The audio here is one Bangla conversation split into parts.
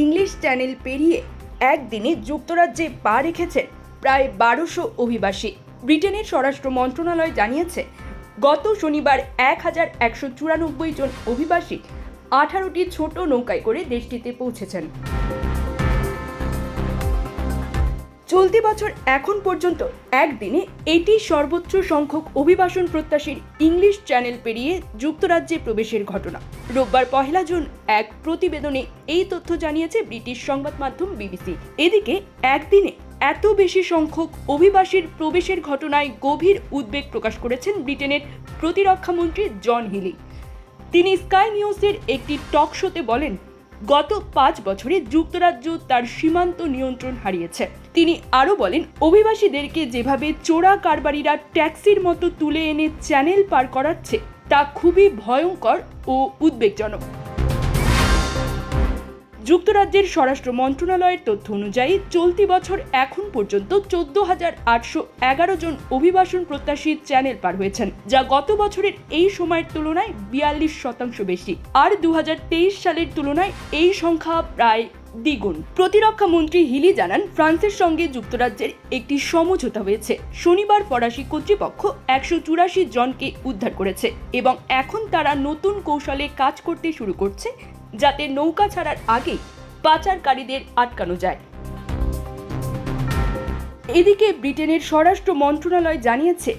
ইংলিশ চ্যানেল পেরিয়ে একদিনে যুক্তরাজ্যে পা রেখেছে প্রায় ১২০০ অভিবাসী। ব্রিটেনের স্বরাষ্ট্র মন্ত্রণালয় জানিয়েছে, গত শনিবার ১,১৯৪ জন অভিবাসী ১৮টি ছোট নৌকায় করে দেশটিতে পৌঁছেছেন। চলতি বছর এখন পর্যন্ত একদিনে এটি সর্বোচ্চ সংখ্যক অভিবাসন প্রত্যাশীর ইংলিশ চ্যানেল পেরিয়ে যুক্তরাজ্যে প্রবেশের ঘটনা। রোববার ১ জুন এক প্রতিবেদনে এই তথ্য জানিয়েছে ব্রিটিশ সংবাদ মাধ্যম বিবিসি। এদিকে একদিনে এত বেশি সংখ্যক অভিবাসীর প্রবেশের ঘটনায় গভীর উদ্বেগ প্রকাশ করেছেন ব্রিটেনের প্রতিরক্ষামন্ত্রী জন হিলি। তিনি স্কাই নিউজের একটি টক শোতে বলেন, গত ৫ বছরে যুক্তরাজ্য তার সীমান্ত নিয়ন্ত্রণ হারিয়েছে। তিনি আরও বলেন, অভিবাসীদেরকে যেভাবে চোরা কারবারিরা ট্যাক্সির মতো তুলে এনে চ্যানেল পার করাচ্ছে তা খুবই ভয়ঙ্কর ও উদ্বেগজনক। যুক্তরাজ্যের স্বরাষ্ট্র মন্ত্রণালয়ের তথ্য অনুযায়ী চলতি বছর এখন পর্যন্ত ১৪,৮১১ জন অভিবাসন প্রত্যাশী চ্যানেল পার হয়েছেন, যা গত বছরের এই সময়ের তুলনায় ৪২% বেশি। আর ২০২৩ সালের তুলনায় এই সংখ্যা প্রায় দ্বিগুণ। প্রতিরক্ষা মন্ত্রী হিলি জানান, ফ্রান্সের সঙ্গে যুক্তরাজ্যের একটি সমঝোতা হয়েছে। শনিবার ফরাসি কর্তৃপক্ষ ১৮৪ জনকে উদ্ধার করেছে এবং এখন তারা নতুন কৌশলে কাজ করতে শুরু করছে, যাতে নৌকা ছাড়ার আগেই পাচারকারীদের আটকানো যায়। এদিকে ব্রিটেনের স্বরাষ্ট্র মন্ত্রণালয় জানিয়েছে,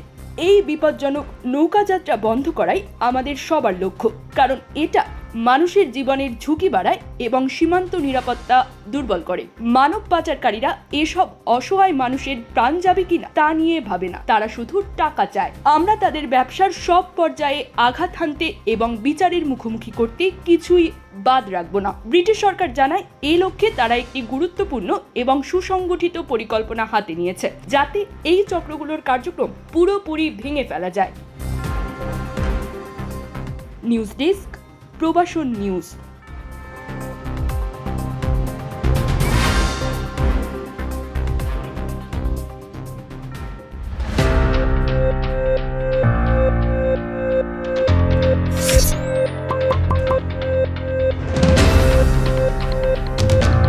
এই বিপজ্জনক নৌকাযাত্রা বন্ধ করাই আমাদের সবার লক্ষ্য, কারণ এটা মানুষের জীবনের ঝুঁকি বাড়ায় এবং সীমান্ত নিরাপত্তা দুর্বল করে। মানব পাচারকারীরা এসব অসহায় মানুষের প্রাণ যাবে কিনা তা নিয়ে ভাবে না, তারা শুধু টাকা চায়। আমরা তাদের ব্যবসার সব পর্যায়ে আঘাত হানতে এবং বিচারের মুখোমুখি করতে কিছুই বাদ রাখবো না। ব্রিটিশ সরকার জানায়, এই লক্ষ্যে তারা একটি গুরুত্বপূর্ণ এবং সুসংগঠিত পরিকল্পনা হাতে নিয়েছে, যাতে এই চক্রগুলোর কার্যক্রম পুরোপুরি ভেঙে ফেলা যায়। News desk, Prabasan news.